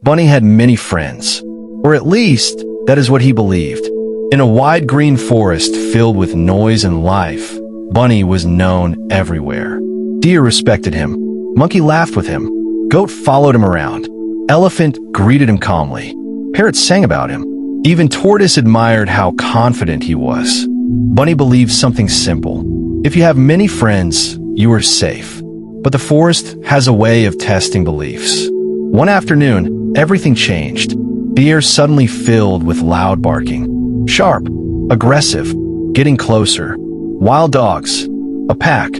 Bunny had many friends, or at least that is what he believed. In a wide green forest filled with noise and life, Bunny was known everywhere. Deer respected him. Monkey laughed with him. Goat followed him around. Elephant greeted him calmly. Parrot sang about him. Even Tortoise admired how confident he was. Bunny believed something simple. If you have many friends, you are safe. But the forest has a way of testing beliefs. One afternoon, everything changed. The air suddenly filled with loud barking. Sharp, aggressive, getting closer. Wild dogs, a pack,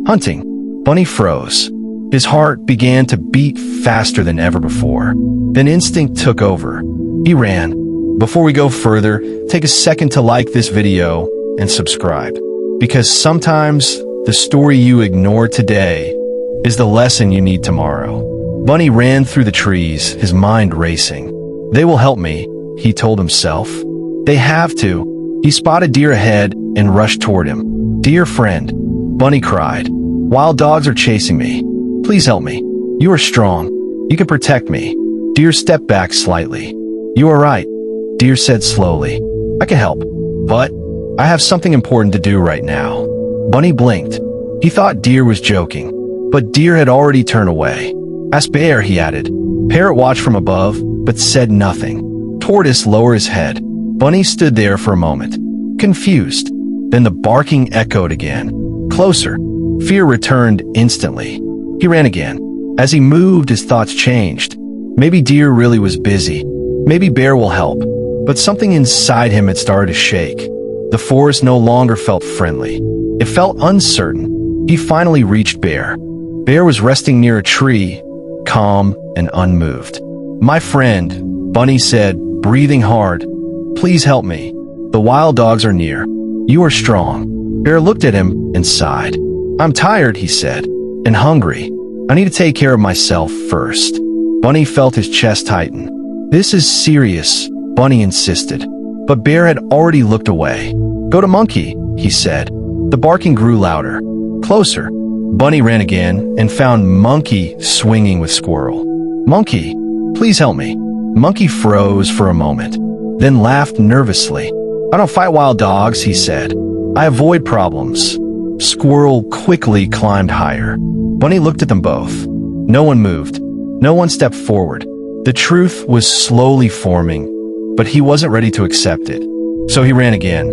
hunting. Bunny froze. His heart began to beat faster than ever before. Then instinct took over. He ran. Before we go further, take a second to like this video and subscribe. Because sometimes the story you ignore today is the lesson you need tomorrow. Bunny ran through the trees, his mind racing. They will help me, he told himself. They have to. He spotted Deer ahead and rushed toward him. Dear friend, Bunny cried. Wild dogs are chasing me. Please help me. You are strong. You can protect me. Deer stepped back slightly. You are right, Deer said slowly. I can help, but I have something important to do right now. Bunny blinked. He thought Deer was joking, but Deer had already turned away. Ask Bear, he added. Parrot watched from above, but said nothing. Tortoise lowered his head. Bunny stood there for a moment, confused. Then the barking echoed again. Closer. Fear returned instantly. He ran again. As he moved, his thoughts changed. Maybe Deer really was busy. Maybe Bear will help. But something inside him had started to shake. The forest no longer felt friendly. It felt uncertain. He finally reached Bear. Bear was resting near a tree, calm and unmoved. My friend, Bunny said, breathing hard. Please help me. The wild dogs are near. You are strong. Bear looked at him and sighed. I'm tired, he said, and hungry. I need to take care of myself first. Bunny felt his chest tighten. This is serious, Bunny insisted. But Bear had already looked away. Go to Monkey, he said. The barking grew louder. Closer. Bunny ran again and found Monkey swinging with Squirrel. Monkey, please help me. Monkey froze for a moment, then laughed nervously. I don't fight wild dogs, he said. I avoid problems. Squirrel quickly climbed higher. Bunny looked at them both. No one moved. No one stepped forward. The truth was slowly forming, but he wasn't ready to accept it. So he ran again.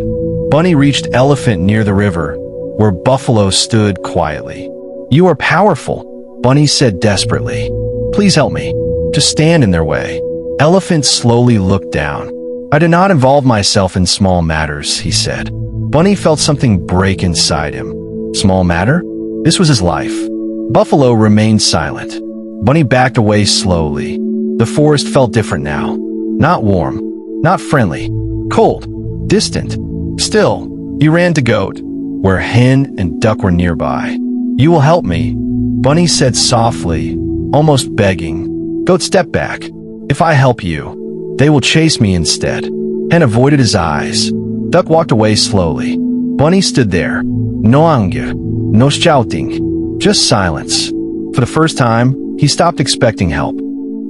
Bunny reached Elephant near the river, where Buffalo stood quietly. You are powerful, Bunny said desperately. Please help me. To stand in their way. Elephant slowly looked down. I do not involve myself in small matters, he said. Bunny felt something break inside him. Small matter? This was his life. Buffalo remained silent. Bunny backed away slowly. The forest felt different now. Not warm. Not friendly. Cold. Distant. Still, he ran to Goat, where Hen and Duck were nearby. You will help me, Bunny said softly, almost begging. Goat stepped back. If I help you, they will chase me instead. Hen avoided his eyes. Duck walked away slowly. Bunny stood there. No anger, no shouting, just silence. For the first time, he stopped expecting help.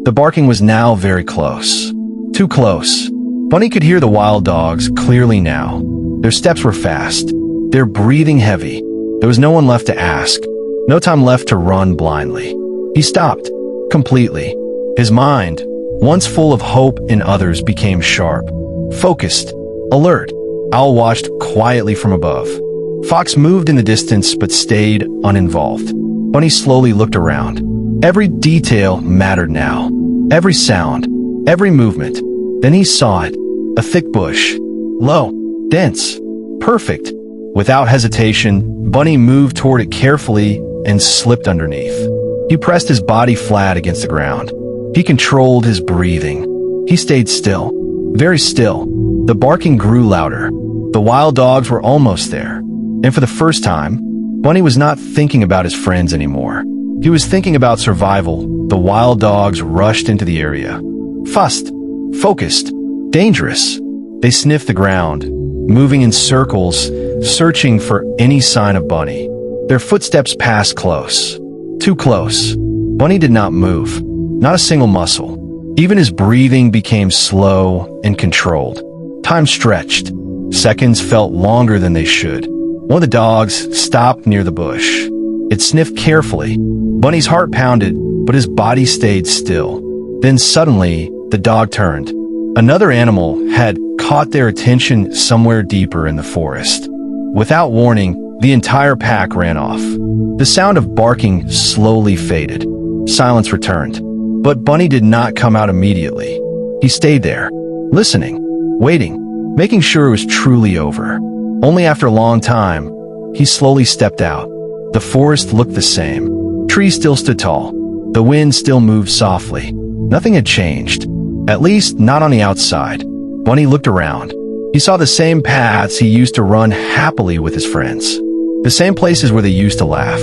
The barking was now very close. Too close. Bunny could hear the wild dogs clearly now. Their steps were fast. Their breathing heavy. There was no one left to ask. No time left to run blindly. He stopped. Completely. His mind, once full of hope in others, became sharp. Focused. Alert. Owl watched quietly from above. Fox moved in the distance but stayed uninvolved. Bunny slowly looked around. Every detail mattered now. Every sound. Every movement. Then he saw it. A thick bush. Low. Dense. Perfect. Without hesitation, Bunny moved toward it carefully and slipped underneath. He pressed his body flat against the ground. He controlled his breathing. He stayed still. Very still. The barking grew louder. The wild dogs were almost there. And for the first time, Bunny was not thinking about his friends anymore. He was thinking about survival. The wild dogs rushed into the area. Fussed. Focused. Dangerous. They sniffed the ground, moving in circles, searching for any sign of Bunny. Their footsteps passed close. Too close. Bunny did not move. Not a single muscle. Even his breathing became slow and controlled. Time stretched. Seconds felt longer than they should. One of the dogs stopped near the bush. It sniffed carefully. Bunny's heart pounded, but his body stayed still. Then suddenly, the dog turned. Another animal had caught their attention somewhere deeper in the forest. Without warning, the entire pack ran off. The sound of barking slowly faded. Silence returned. But Bunny did not come out immediately. He stayed there, listening, waiting, making sure it was truly over. Only after a long time, he slowly stepped out. The forest looked the same. Trees still stood tall. The wind still moved softly. Nothing had changed, at least not on the outside. Bunny looked around. He saw the same paths he used to run happily with his friends. The same places where they used to laugh.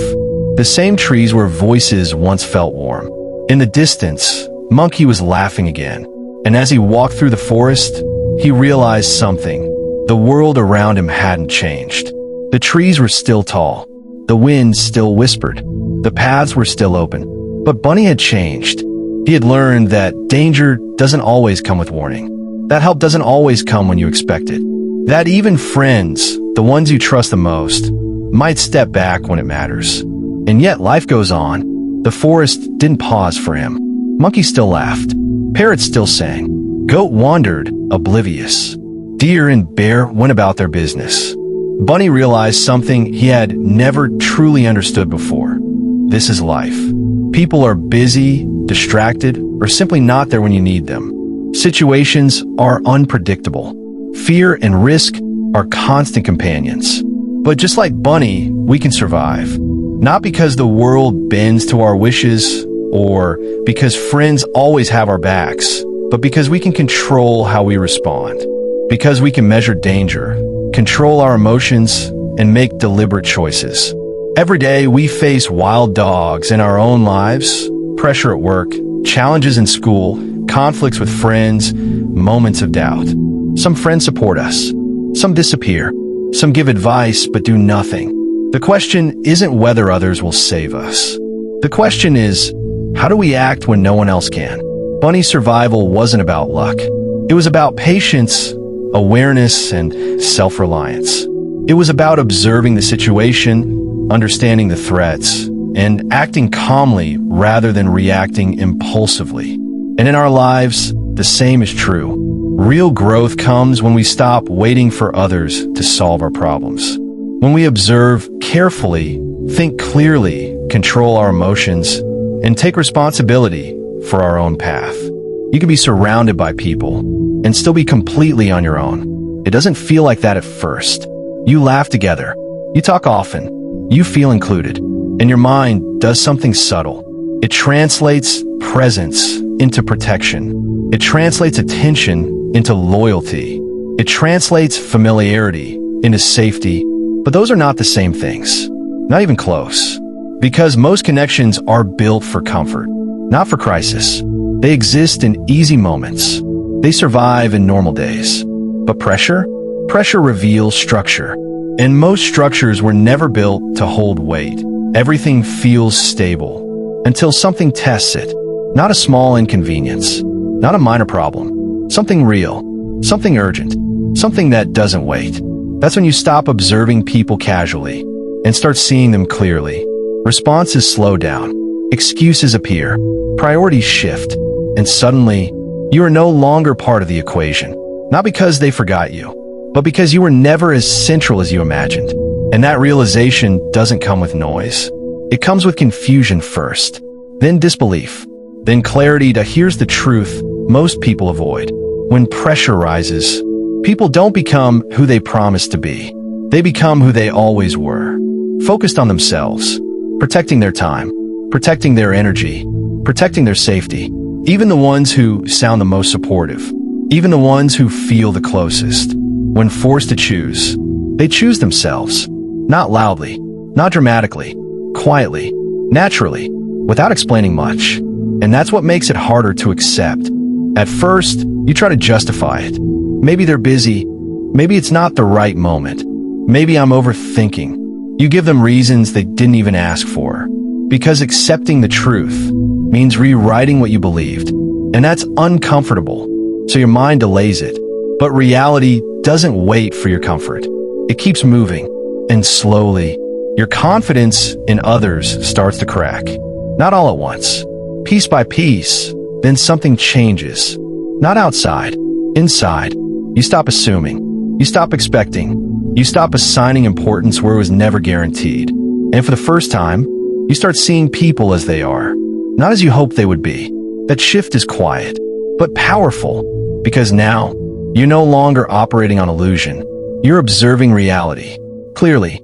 The same trees where voices once felt warm. In the distance, Monkey was laughing again. And as he walked through the forest, he realized something. The world around him hadn't changed. The trees were still tall. The wind still whispered. The paths were still open. But Bunny had changed. He had learned that danger doesn't always come with warning. That help doesn't always come when you expect it. That even friends, the ones you trust the most, might step back when it matters. And yet life goes on. The forest didn't pause for him. Monkey still laughed. Parrots still sang. Goat wandered, oblivious. Deer and bear went about their business. Bunny realized something he had never truly understood before. This is life. People are busy, distracted, or simply not there when you need them. Situations are unpredictable. Fear and risk are constant companions. But just like Bunny, we can survive. Not because the world bends to our wishes or because friends always have our backs, but because we can control how we respond. Because we can measure danger, control our emotions, and make deliberate choices. Every day we face wild dogs in our own lives, pressure at work, challenges in school, conflicts with friends, moments of doubt. Some friends support us. Some disappear. Some give advice but do nothing. The question isn't whether others will save us. The question is, how do we act when no one else can? Bunny's survival wasn't about luck. It was about patience, awareness, and self-reliance. It was about observing the situation, understanding the threats, and acting calmly rather than reacting impulsively. And in our lives, the same is true. Real growth comes when we stop waiting for others to solve our problems. When we observe carefully, think clearly, control our emotions, and take responsibility for our own path. You can be surrounded by people and still be completely on your own. It doesn't feel like that at first. You laugh together. You talk often. You feel included. And your mind does something subtle. It translates presence into protection. It translates attention into loyalty. It translates familiarity into safety. But those are not the same things. Not even close. Because most connections are built for comfort, not for crisis. They exist in easy moments. They survive in normal days. But pressure? Pressure reveals structure. And most structures were never built to hold weight. Everything feels stable until something tests it. Not a small inconvenience. Not a minor problem. Something real. Something urgent. Something that doesn't wait. That's when you stop observing people casually and start seeing them clearly. Responses slow down. Excuses appear. Priorities shift. And suddenly, you are no longer part of the equation. Not because they forgot you, but because you were never as central as you imagined. And that realization doesn't come with noise. It comes with confusion first, then disbelief, then clarity to here's the truth most people avoid. When pressure rises, people don't become who they promised to be. They become who they always were. Focused on themselves, protecting their time, protecting their energy, protecting their safety. Even the ones who sound the most supportive, even the ones who feel the closest. When forced to choose, they choose themselves. Not loudly, not dramatically, quietly, naturally, without explaining much. And that's what makes it harder to accept. At first, you try to justify it. Maybe they're busy. Maybe it's not the right moment. Maybe I'm overthinking. You give them reasons they didn't even ask for. Because accepting the truth means rewriting what you believed. And that's uncomfortable, so your mind delays it. But reality doesn't wait for your comfort. It keeps moving, and slowly, your confidence in others starts to crack. Not all at once. Piece by piece, then something changes. Not outside, inside. You stop assuming. You stop expecting. You stop assigning importance where it was never guaranteed. And for the first time, you start seeing people as they are, not as you hoped they would be. That shift is quiet, but powerful, because now, you're no longer operating on illusion. You're observing reality. Clearly,